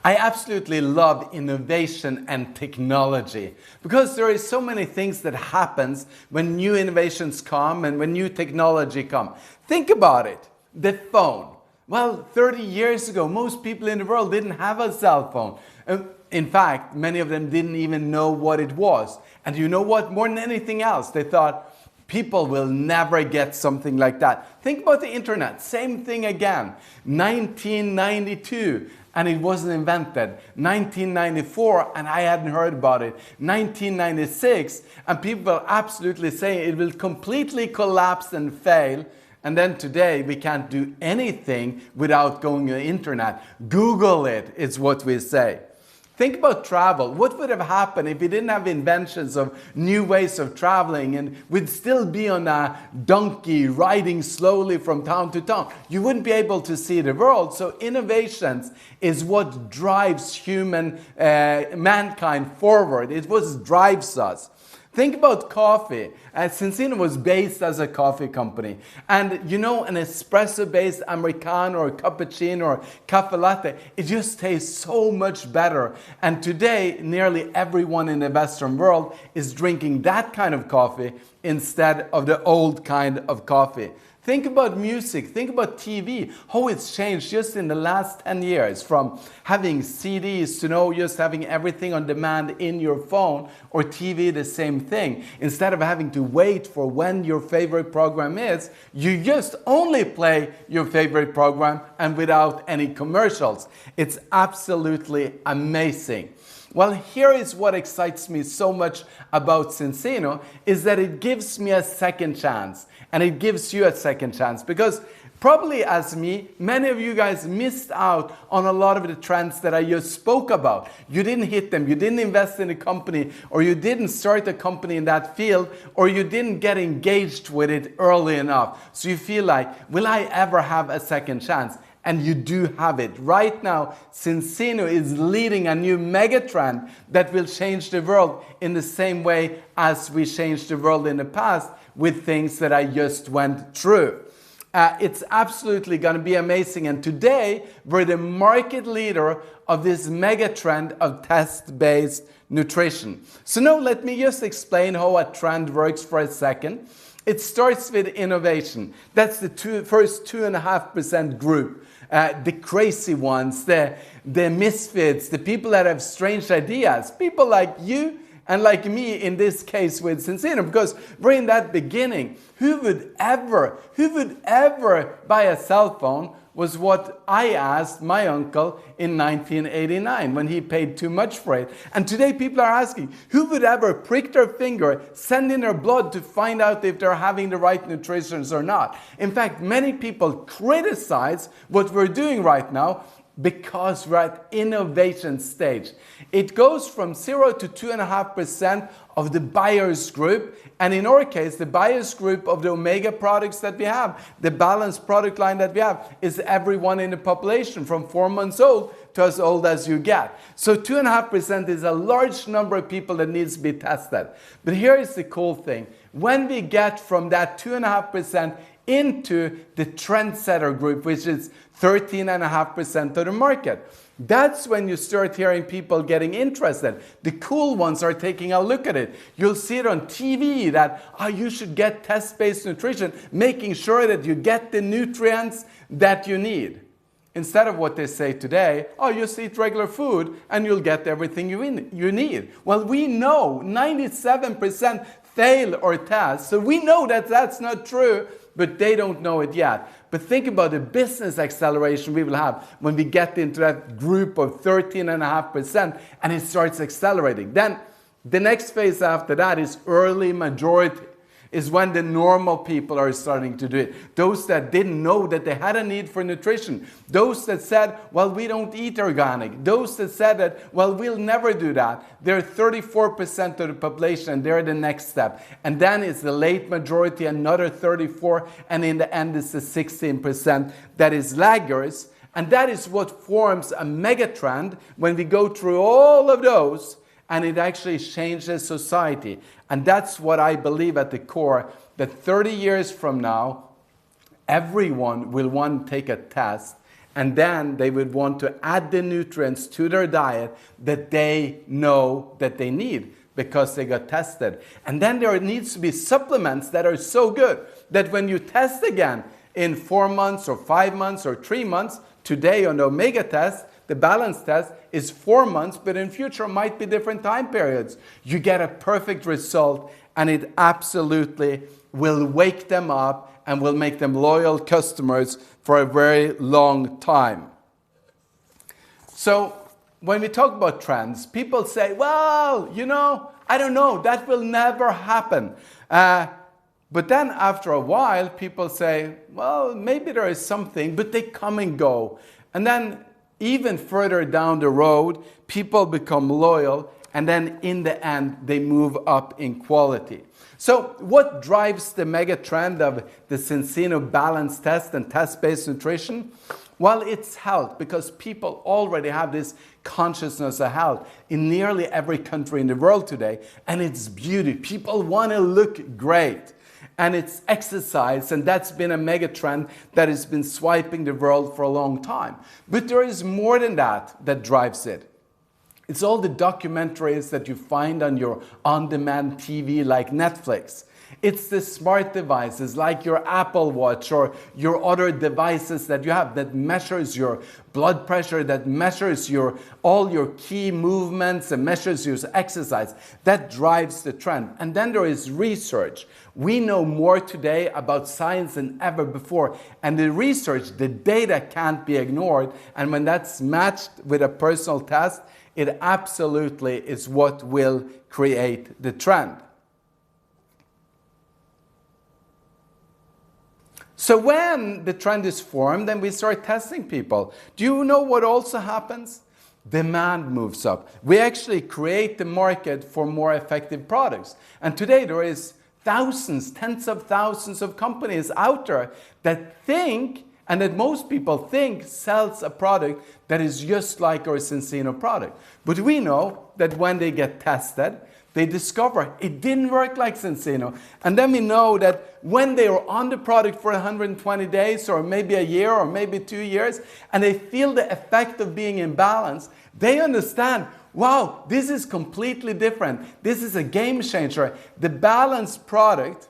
I absolutely love innovation and technology because there is so many things that happens when new innovations come and when new technology come. Think about it. The phone. Well, 30 years ago, most people in the world didn't have a cell phone. In fact, many of them didn't even know what it was. And you know what? More than anything else, they thought people will never get something like that. Think about the internet. Same thing again. 1992. And it wasn't invented. 1994, and I hadn't heard about it. 1996, and people absolutely say it will completely collapse and fail. And then today, we can't do anything without going to the internet. Google it, is what we say. Think about travel. What would have happened if we didn't have inventions of new ways of traveling and we'd still be on a donkey riding slowly from town to town? You wouldn't be able to see the world. So innovations is what drives mankind forward. It's what drives us. Think about coffee. Cincino was based as a coffee company. And you know, an espresso-based Americano or cappuccino or cafe latte, it just tastes so much better. And today, nearly everyone in the Western world is drinking that kind of coffee instead of the old kind of coffee. Think about music, think about TV, how it's changed just in the last 10 years from having CDs to now just having everything on demand in your phone, or TV, the same thing. Instead of having to wait for when your favorite program is, you just only play your favorite program and without any commercials. It's absolutely amazing. Well, here is what excites me so much about Cincino, is that it gives me a second chance. And it gives you a second chance because probably as me, many of you guys missed out on a lot of the trends that I just spoke about. You didn't hit them, you didn't invest in a company, or you didn't start a company in that field, or you didn't get engaged with it early enough. So you feel like, will I ever have a second chance? And you do have it. Right now, Cincino is leading a new megatrend that will change the world in the same way as we changed the world in the past with things that I just went through. It's absolutely going to be amazing. And today, we're the market leader of this megatrend of test-based nutrition. So now let me just explain how a trend works for a second. It starts with innovation. That's the first 2.5% group. The crazy ones, the misfits, the people that have strange ideas, people like you and like me in this case with Cincino, because we're in that beginning. Who would ever buy a cell phone was what I asked my uncle in 1989 when he paid too much for it. And today people are asking, who would ever prick their finger, send in their blood to find out if they're having the right nutrition or not? In fact, many people criticize what we're doing right now because we're at innovation stage. It goes from 0 to 2.5% of the buyers group. And in our case, the buyers group of the Omega products that we have, the balanced product line that we have, is everyone in the population from 4 months old to as old as you get. So 2.5% is a large number of people that needs to be tested. But here is the cool thing. When we get from that 2.5% into the trendsetter group, which is 13.5% of the market, that's when you start hearing people getting interested. The cool ones are taking a look at it. You'll see it on TV that, you should get test-based nutrition, making sure that you get the nutrients that you need. Instead of what they say today, just eat regular food and you'll get everything you need. Well, we know 97% fail or test, so we know that that's not true, but they don't know it yet. But think about the business acceleration we will have when we get into that group of 13.5% and it starts accelerating. Then the next phase after that is early majority, is when the normal people are starting to do it. Those that didn't know that they had a need for nutrition. Those that said, well, we don't eat organic. Those that said that, well, we'll never do that. They're 34% of the population. They're the next step. And then it's the late majority, another 34. And in the end, it's the 16% that is laggers. And that is what forms a megatrend when we go through all of those. And it actually changes society. And that's what I believe at the core, that 30 years from now, everyone will want to take a test And then they would want to add the nutrients to their diet that they know that they need because they got tested. And then there needs to be supplements that are so good that when you test again in 4 months or 5 months or 3 months, today on the Omega test, the balance test is 4 months, but in future might be different time periods. You get a perfect result, and it absolutely will wake them up and will make them loyal customers for a very long time. So when we talk about trends, people say, well, I don't know, that will never happen. But then after a while, people say, well, maybe there is something, but they come and go. And then even further down the road, people become loyal, and then in the end, they move up in quality. So what drives the mega trend of the Cincino balance test and test-based nutrition? Well, it's health, because people already have this consciousness of health in nearly every country in the world today, and it's beauty. People want to look great. And it's exercise, and that's been a mega trend that has been swiping the world for a long time. But there is more than that drives it. It's all the documentaries that you find on your on-demand TV like Netflix. It's the smart devices like your Apple Watch or your other devices that you have that measures your blood pressure, that measures all your key movements and measures your exercise. That drives the trend. And then there is research. We know more today about science than ever before. And the research, the data can't be ignored. And when that's matched with a personal test, it absolutely is what will create the trend. So when the trend is formed and we start testing people, do you know what also happens? Demand moves up. We actually create the market for more effective products. And today there is thousands, tens of thousands of companies out there that think, and that most people think, sells a product that is just like our Cincino product. But we know that when they get tested, they discover it didn't work like Cincino. And then we know that when they are on the product for 120 days or maybe a year or maybe 2 years, and they feel the effect of being in balance, they understand, wow, this is completely different. This is a game changer. The balanced product,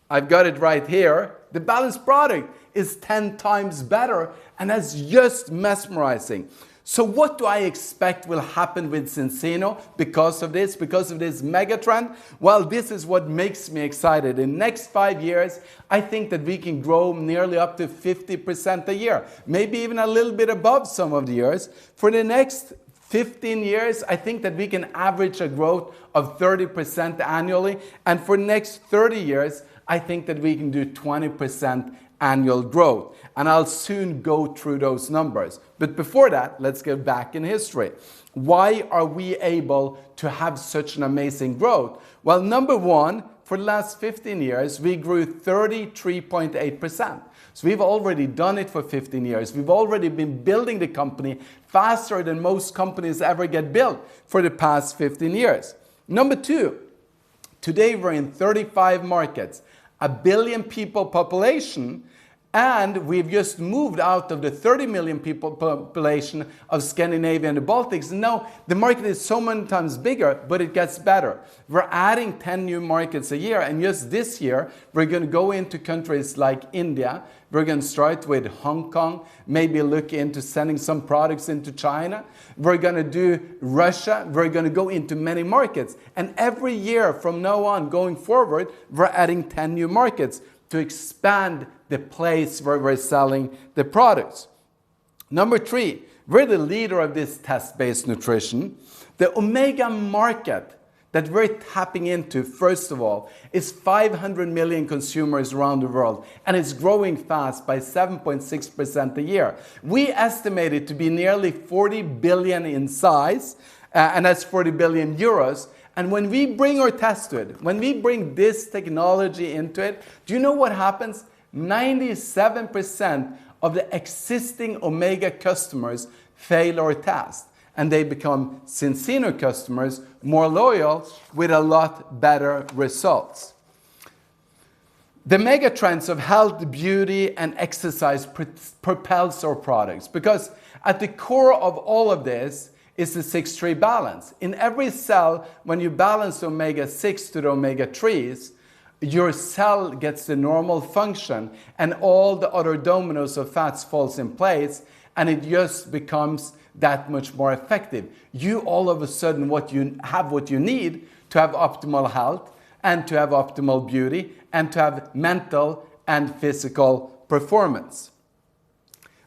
I've got it right here, the balanced product is 10 times better, and that's just mesmerizing. So what do I expect will happen with Cincino because of this mega trend? Well, this is what makes me excited. In the next 5 years, I think that we can grow nearly up to 50% a year, maybe even a little bit above some of the years. For the next 15 years, I think that we can average a growth of 30% annually. And for the next 30 years, I think that we can do 20% annual growth. And I'll soon go through those numbers. But before that, let's get back in history. Why are we able to have such an amazing growth? Well, number one, for the last 15 years, we grew 33.8%. So we've already done it for 15 years. We've already been building the company faster than most companies ever get built for the past 15 years. Number two, today we're in 35 markets, a billion people population, and we've just moved out of the 30 million people population of Scandinavia and the Baltics. And now the market is so many times bigger, but it gets better. We're adding 10 new markets a year, and just this year, we're going to go into countries like India. We're going to start with Hong Kong, maybe look into sending some products into China. We're going to do Russia. We're going to go into many markets. And every year from now on, going forward, we're adding 10 new markets to expand the place where we're selling the products. Number three, we're the leader of this test-based nutrition. The Omega market that we're tapping into, first of all, is 500 million consumers around the world, and it's growing fast by 7.6% a year. We estimate it to be nearly 40 billion in size, and that's 40 billion euros. And when we bring our test to it, when we bring this technology into it, do you know what happens? 97% of the existing Omega customers fail our test, and they become Cincino customers, more loyal, with a lot better results. The mega trends of health, beauty, and exercise propels our products, because at the core of all of this is the 6-tree balance. In every cell, when you balance omega-6 to the omega-3s, your cell gets the normal function and all the other dominoes of fats falls in place, and it just becomes that much more effective. You all of a sudden what you need to have optimal health and to have optimal beauty and to have mental and physical performance.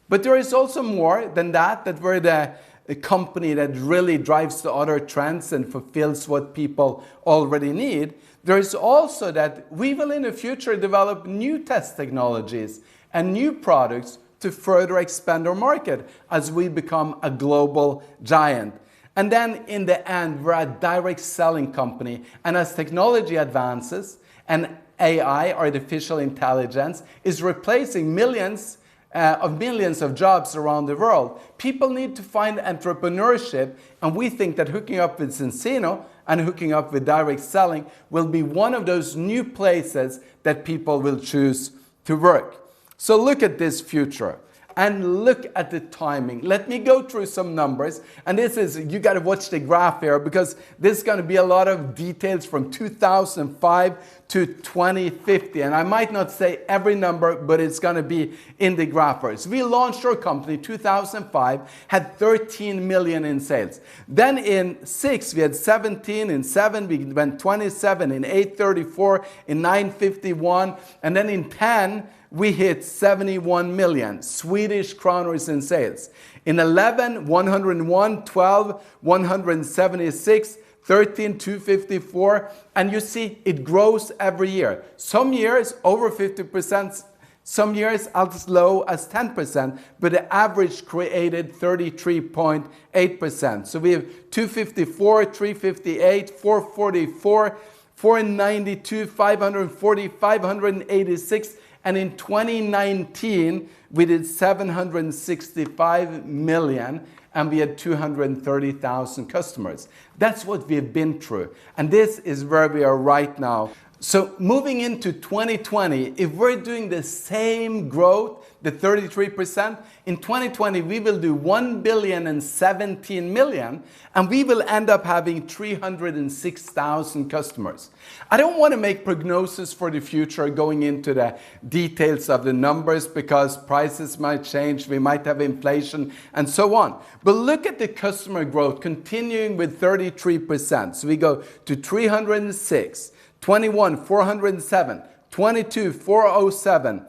But there is also more than that we're the company that really drives the other trends and fulfills what people already need. There is also that we will in the future develop new test technologies and new products to further expand our market as we become a global giant. And then in the end, we're a direct selling company. And as technology advances and AI, artificial intelligence, is replacing millions of jobs around the world, people need to find entrepreneurship, and we think that hooking up with Zinzino and hooking up with direct selling will be one of those new places that people will choose to work. So look at this future and look at the timing. Let me go through some numbers, and this is, you got to watch the graph here, because this is going to be a lot of details from 2005 to 2050, and I might not say every number, but it's going to be in the graph first. We launched our company 2005, had 13 million in sales. Then in 6 we had 17, in 7 we went 27, in 8 34, in 9 51, and then in 10 we hit 71 million Swedish kronor in sales. In 11, 101, 12, 176, 13, 254, and you see it grows every year. Some years over 50%, some years as low as 10%, but the average created 33.8%. So we have 254, 358, 444, 492, 540, 586, and in 2019, we did 765 million, and we had 230,000 customers. That's what we've been through. And this is where we are right now. So moving into 2020, if we're doing the same growth, the 33%, in 2020 we will do 1,017 million, and we will end up having 306,000 customers. I don't want to make prognosis for the future going into the details of the numbers, because prices might change, we might have inflation and so on. But look at the customer growth continuing with 33%. So we go to 306, 21, 407, 22, 407,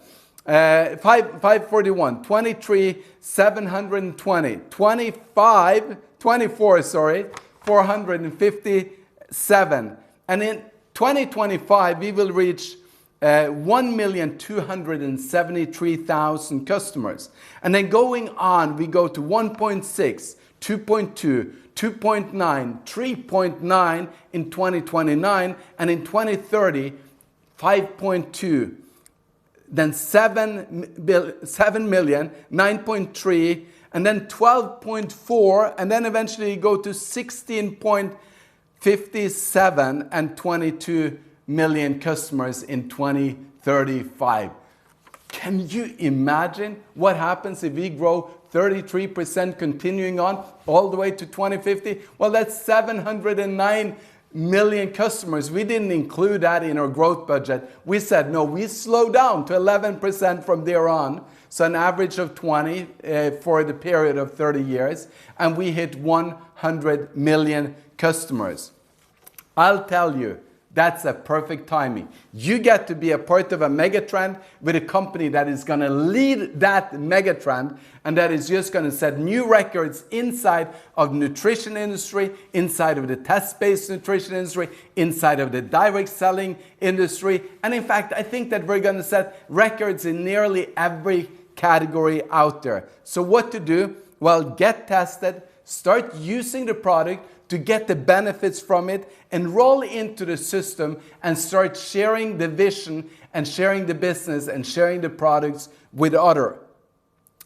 541, 23, 720, 24, 457. And in 2025, we will reach 1,273,000 customers. And then going on, we go to 1.6, 2.2, 2.9, 3.9 in 2029, and in 2030, 5.2. Then 7 million, 9.3, and then 12.4, and then eventually you go to 16.57 and 22 million customers in 2035. Can you imagine what happens if we grow 33% continuing on all the way to 2050? Well, that's 709 million customers. We didn't include that in our growth budget. We said, no, we slow down to 11% from there on. So an average of 20 for the period of 30 years. And we hit 100 million customers. I'll tell you, that's a perfect timing. You get to be a part of a megatrend with a company that is going to lead that megatrend, and that is just going to set new records inside of the nutrition industry, inside of the test-based nutrition industry, inside of the direct selling industry. And in fact, I think that we're going to set records in nearly every category out there. So what to do? Well, get tested, start using the product to get the benefits from it, enroll into the system, and start sharing the vision and sharing the business and sharing the products with others.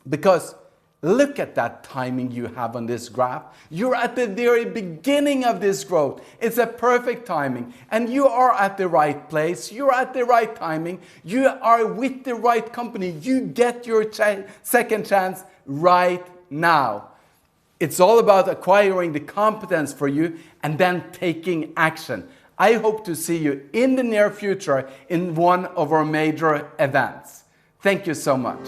Because Look at that timing you have on this graph. You're at the very beginning of this growth. It's a perfect timing. And you are at the right place. You're at the right timing. You are with the right company. You get your second chance right now. It's all about acquiring the competence for you and then taking action. I hope to see you in the near future in one of our major events. Thank you so much.